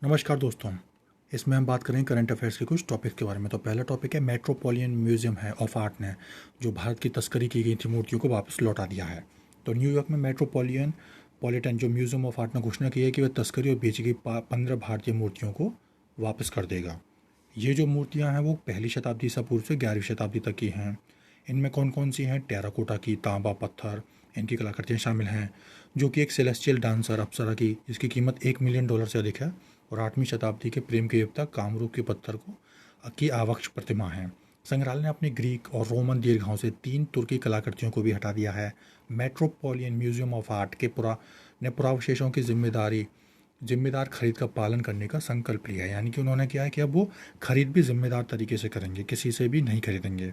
नमस्कार दोस्तों। इसमें हम बात करेंगे करंट अफेयर्स के कुछ टॉपिक्स के बारे में। तो पहला टॉपिक है मेट्रोपॉलिटन म्यूजियम है ऑफ आर्ट ने जो भारत की तस्करी की गई थी मूर्तियों को वापस लौटा दिया है। तो न्यूयॉर्क में मेट्रोपॉलिटन जो म्यूजियम ऑफ आर्ट ने घोषणा की है कि वह तस्करी और बेची गई 15 भारतीय मूर्तियों को वापस कर देगा। ये जो मूर्तियाँ हैं वो पहली शताब्दी ईसा पूर्व से 11वीं शताब्दी तक की हैं। इनमें कौन कौन सी हैं? टेराकोटा की, तांबा, पत्थर, इनकी कलाकृतियाँ शामिल हैं। जो कि एक सेलेस्टियल डांसर अप्सरा की, जिसकी कीमत $1 मिलियन से अधिक है, और 8वीं शताब्दी के प्रेम के देवता कामरूप के पत्थर की आवक्ष प्रतिमा है। संग्रहालय ने अपनी ग्रीक और रोमन दीर्घाओं से 3 तुर्की कलाकृतियों को भी हटा दिया है। मेट्रोपॉलिटन म्यूजियम ऑफ आर्ट के पुरावशेषों की जिम्मेदार खरीद का पालन करने का संकल्प लिया है। यानी कि उन्होंने किया है कि अब वो खरीद भी जिम्मेदार तरीके से करेंगे, किसी से भी नहीं खरीदेंगे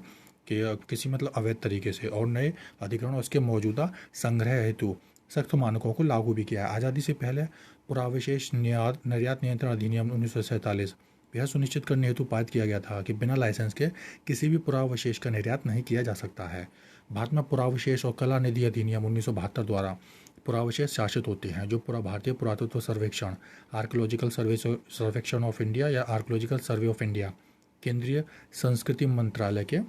कि किसी अवैध तरीके से, और नए अधिग्रहण और उसके मौजूदा संग्रह हेतु सख्त मानकों को लागू भी किया है। आज़ादी से पहले पुरावशेष निर्यात नियंत्रण अधिनियम 1947 यह सुनिश्चित करने हेतु पारित किया गया था कि बिना लाइसेंस के किसी भी पुरावशेष का निर्यात नहीं किया जा सकता है। भारत में पुरावशेष और कला निधि अधिनियम 1972 द्वारा पुरावशेष शासित होते हैं, जो भारतीय पुरातत्व सर्वेक्षण आर्कोलॉजिकल सर्वेक्षण ऑफ इंडिया या आर्कोलॉजिकल सर्वे ऑफ इंडिया केंद्रीय संस्कृति मंत्रालय के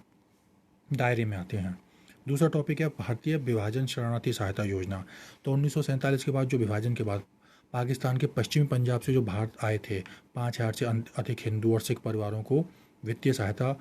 दायरे में आते हैं। दूसरा टॉपिक है भारतीय विभाजन शरणार्थी सहायता योजना। तो 1947 के बाद जो विभाजन के बाद पाकिस्तान के पश्चिमी पंजाब से जो भारत आए थे 5,000 से अधिक हिंदू और सिख परिवारों को वित्तीय सहायता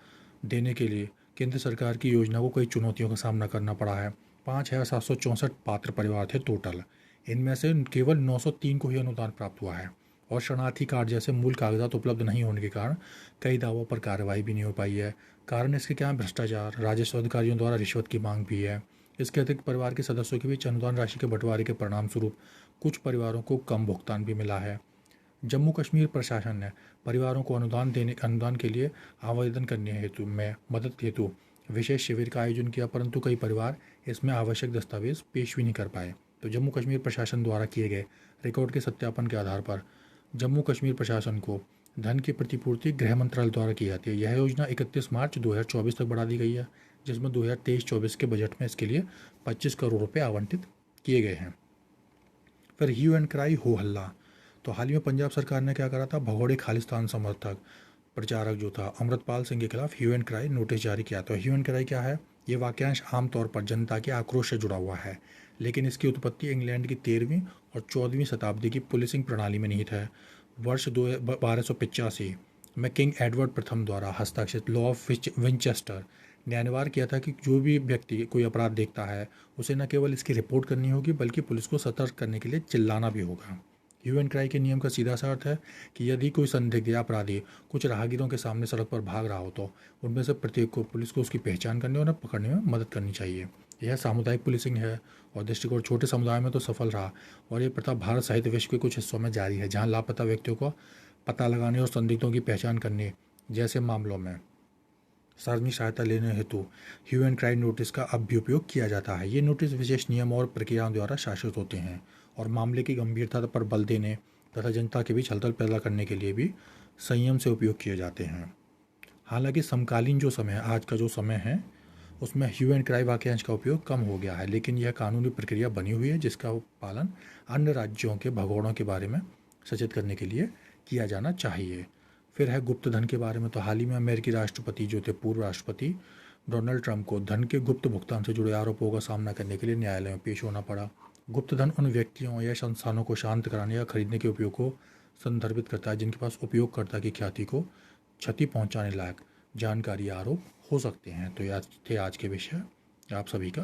देने के लिए केंद्र सरकार की योजना को कई चुनौतियों का सामना करना पड़ा है। 5,764 पात्र परिवार थे टोटल। इनमें से केवल 903 को ही अनुदान प्राप्त हुआ है, और शरणार्थी कार्ड जैसे मूल कागजात उपलब्ध नहीं होने के कारण कई दावों पर कार्रवाई भी नहीं हो पाई है। कारण इसके क्या है? भ्रष्टाचार, राजस्व अधिकारियों द्वारा रिश्वत की मांग भी है। इसके अतिरिक्त परिवार के सदस्यों के बीच अनुदान राशि के बंटवारे के परिणाम स्वरूप कुछ परिवारों को कम भुगतान भी मिला है। जम्मू कश्मीर प्रशासन ने परिवारों को अनुदान के लिए आवेदन करने हेतु में मदद हेतु विशेष शिविर का आयोजन किया, परंतु कई परिवार इसमें आवश्यक दस्तावेज पेश भी नहीं कर पाए। तो जम्मू कश्मीर प्रशासन द्वारा किए गए रिकॉर्ड के सत्यापन के आधार पर जम्मू कश्मीर प्रशासन को धन की प्रतिपूर्ति गृह मंत्रालय द्वारा की जाती है। यह योजना 31 मार्च 2024 तक बढ़ा दी गई है, जिसमें 2023-24 के बजट में इसके लिए 25 करोड़ रुपये आवंटित किए गए हैं। फिर ह्यू एंड क्राई हो हल्ला। तो हाल ही में पंजाब सरकार ने क्या करा था? भगोड़े खालिस्तान समर्थक प्रचारक जो था अमृतपाल सिंह के खिलाफ ह्यू एंड क्राई नोटिस जारी किया। तो ह्यू एंड क्राई क्या है? ये वाक्यांश आमतौर पर जनता के आक्रोश से जुड़ा हुआ है, लेकिन इसकी उत्पत्ति इंग्लैंड की 13वीं और 14वीं शताब्दी की पुलिसिंग प्रणाली में निहित है। वर्ष 1285 में किंग एडवर्ड प्रथम द्वारा हस्ताक्षरित लॉ ऑफ विंचेस्टर ने अनिवार्य किया था कि जो भी व्यक्ति कोई अपराध देखता है उसे न केवल इसकी रिपोर्ट करनी होगी, बल्कि पुलिस को सतर्क करने के लिए चिल्लाना भी होगा। ह्यू एंड क्राई के नियम का सीधा सा अर्थ है कि यदि कोई संदिग्ध या अपराधी कुछ राहगीरों के सामने सड़क पर भाग रहा हो तो उनमें से प्रत्येक को पुलिस को उसकी पहचान करने और उन्हें पकड़ने में मदद करनी चाहिए। यह सामुदायिक पुलिसिंग है, और दृष्टिकोण छोटे समुदाय में तो सफल रहा, और ये प्रथा भारत सहित विश्व के कुछ हिस्सों में जारी है, जहाँ लापता व्यक्तियों को पता लगाने और संदिग्धों की पहचान करने जैसे मामलों में सार्वजनिक सहायता लेने हेतु ह्यू एंड क्राई नोटिस का अब भी उपयोग किया जाता है। ये नोटिस विशेष नियम और प्रक्रियाओं द्वारा शासित होते हैं, और मामले की गंभीरता पर बल देने तथा जनता के बीच हलचल पैदा करने के लिए भी संयम से उपयोग किए जाते हैं। हालांकि समकालीन जो समय है, आज का जो समय है, उसमें ह्यू एंड क्राई वाक्यांश का उपयोग कम हो गया है, लेकिन यह कानूनी प्रक्रिया बनी हुई है जिसका पालन अन्य राज्यों के भगोड़ों के बारे में सचेत करने के लिए किया जाना चाहिए। फिर है गुप्त धन के बारे में। तो हाल ही में अमेरिकी राष्ट्रपति जो थे पूर्व राष्ट्रपति डोनाल्ड ट्रंप को धन के गुप्त भुगतान से जुड़े आरोपों का सामना करने के लिए न्यायालय में पेश होना पड़ा। गुप्त धन उन व्यक्तियों या संस्थानों को शांत कराने या खरीदने के उपयोग को संदर्भित करता है जिनके पास उपयोगकर्ता की ख्याति को क्षति पहुंचाने लायक जानकारी या आरोप हो सकते हैं। तो यह थे आज के विषय। आप सभी का